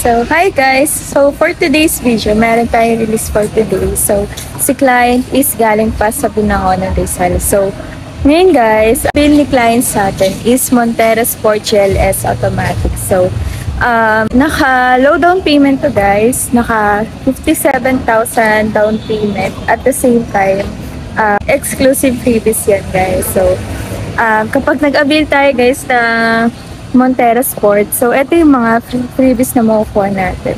So, hi guys! So, for today's video, meron tayong release for today. So, si client is galing pa sa Binangonan, Rizal. So, ngayon guys, bill ni client sa atin is Montero Sport GLS Automatic. So, naka-low down payment to guys. Naka 57,000 down payment. At the same time, exclusive freebies yan guys. So, kapag nag-avail tayo guys na Montero Sport. So, ito yung mga freebies na makukuha natin.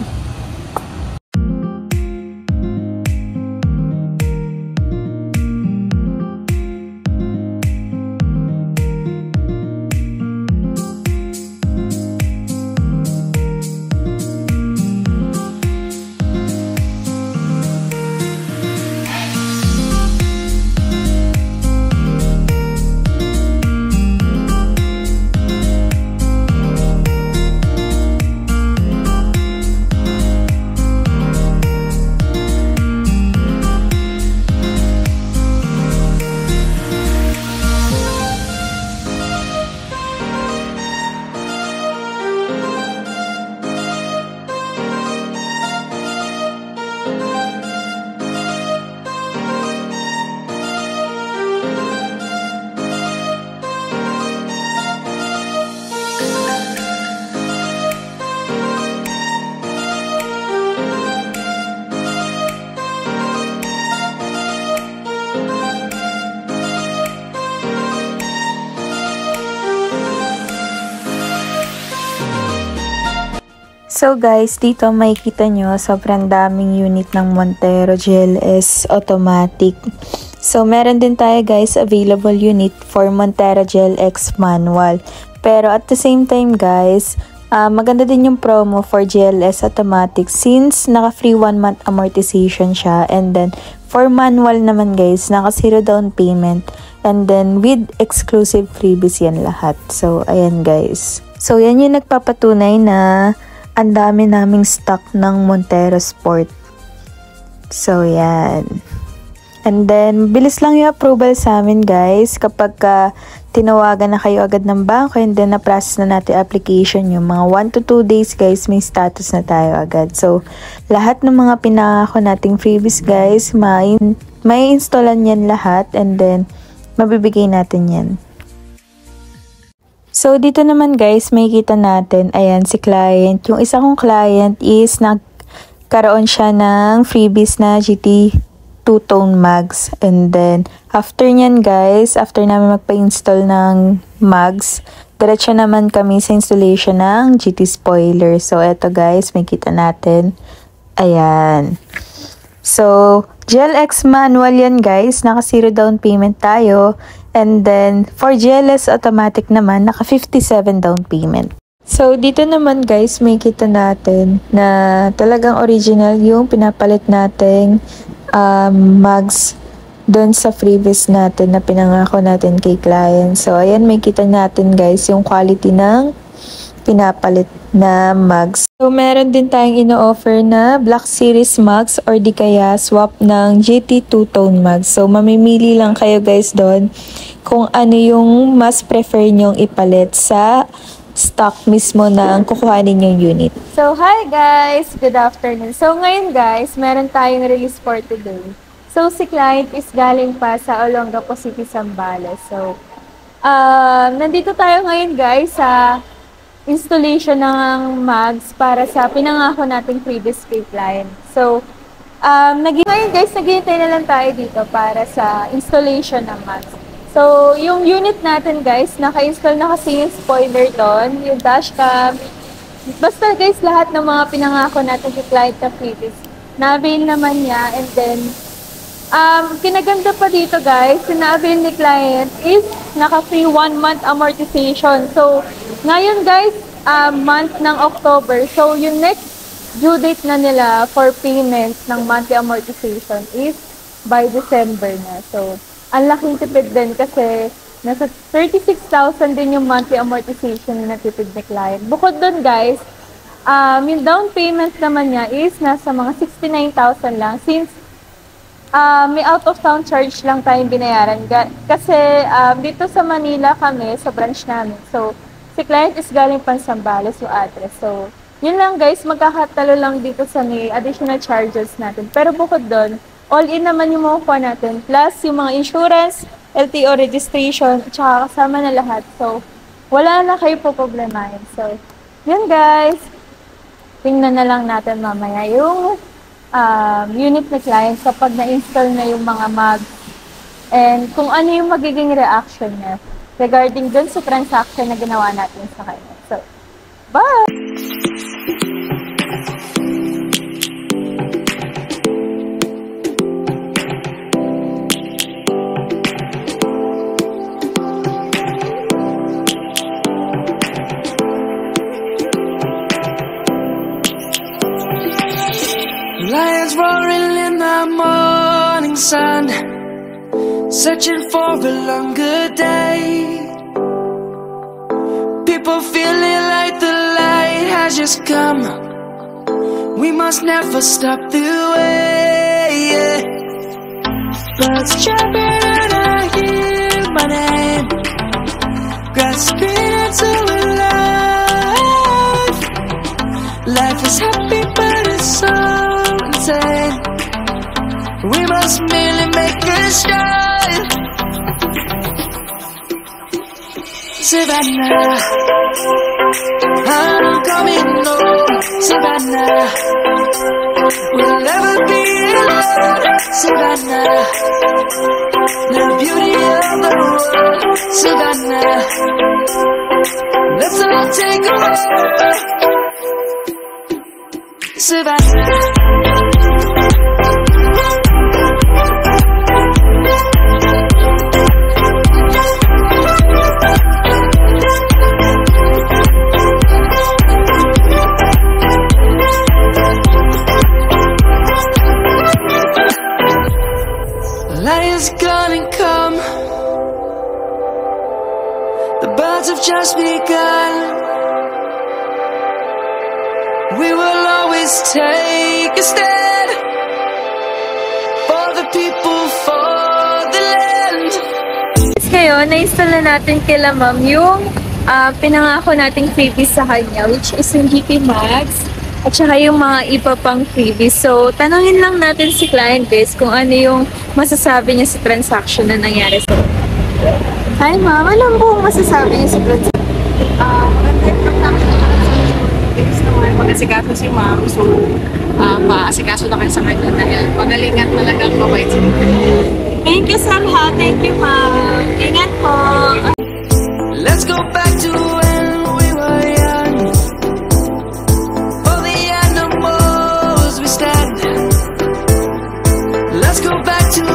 So guys, dito makikita nyo, sobrang daming unit ng Montero GLS Automatic. So meron din tayo guys available unit for Montero GLX Manual. Pero at the same time guys, maganda din yung promo for GLS Automatic since naka free 1 month amortization siya. And then for manual naman guys, naka 0 down payment. And then with exclusive freebies yan lahat. So ayan guys. So yan yung nagpapatunay na ang dami naming stock ng Montero Sport. So, yan. And then, bilis lang yung approval sa amin, guys. Kapag tinawagan na kayo agad ng bangko and then na-process na natin application, yung mga 1 to 2 days, guys, may status na tayo agad. So, lahat ng mga pinangako nating freebies, guys, may installan yan lahat and then, mabibigay natin yan. So, dito naman guys, makikita natin, ayan, si client. Yung isa kong client is nagkaroon siya ng freebies na GT 2-tone mags. And then, after nyan guys, after namin magpa-install ng mags, diretso naman kami sa installation ng GT spoiler. So, eto guys, makikita natin. Ayan. So, GLX manual yan guys, naka 0 down payment tayo. And then, for GLS automatic naman, naka 57 down payment. So, dito naman guys, may kita natin na talagang original yung pinapalit nating mags doon sa freebies natin na pinangako natin kay client. So, ayan, may kita natin guys yung quality ng pinapalit na mags. So, meron din tayong ino-offer na Black Series mags or di kaya swap ng GT 2-tone mags. So, mamimili lang kayo guys doon kung ano yung mas prefer nyong ipalit sa stock mismo ng kukuhanin yung unit. So, hi guys! Good afternoon. So, ngayon guys, meron tayong release for today. So, si client is galing pa sa Olongapo City, Zambales. So, nandito tayo ngayon guys sa installation ng mags para sa pinangako nating previous kay client. So, ngayon guys, naghihintay na lang tayo dito para sa installation ng mags. So, yung unit natin guys, naka-install na kasi yung spoiler doon, yung dashcam. Basta guys, lahat ng mga pinangako natin kay client na previous, na-avail naman niya. And then, kinaganda pa dito guys, na-avail ni client is naka-free 1 month amortization. So, ngayon guys, month ng October. So, yung next due date na nila for payment ng monthly amortization is by December na. So, ang laking tipid din kasi nasa 36,000 din yung monthly amortization na natipid ni client. Bukod dun guys, yung down payment naman niya is nasa mga 69,000 lang since may out of town charge lang tayong binayaran. Kasi dito sa Manila kami, sa branch namin. So, si client is galing Zambales yung address. So, Yun lang guys, magkakatalo lang dito sa may additional charges natin. Pero bukod doon, all-in naman yung makukuha natin. Plus yung mga insurance, LTO registration, at saka kasama na lahat. So, wala na kayo po problemahin. So, yun guys. Tingnan na lang natin mamaya yung unit na client kapag na-install na yung mga mag and kung ano yung magiging reaction niya regarding dun sa transaction na ginawa natin sa kanya. So, bye! Lions roaring in the morning sun, searching for a longer day. People feeling like the light has just come. We must never stop the way. Birds jumping and I hear my name, grasping into life. Life is happy but it's so insane. We must merely make a start. Savannah, I'm coming home. Savannah, we'll never be alone. Savannah, the beauty of the world. Savannah, let's all take a walk. Savannah. Light is gonna come. The birds have just begun. We will always take a stand for the people, for the land. Ngayon, na-install na natin kila ma'am yung pinangako nating freebies sa kanya, which is yung GT Max at saka yung mga iba pang freebies. So, tanungin lang natin si client guys kung ano yung masasabi niya sa transaction na nangyari sa Hi ma'am, alam po masasabi niya sa transaction? Maganda yung transaction naman mag-asikaso si ma'am. So, maasikaso na kayo sa kanya dahil magaling at talagang mabait si Thank you sa lahat. Thank you ma'am. Ingat po. Let's go back to when we were young. For the animals we stand. Let's go back to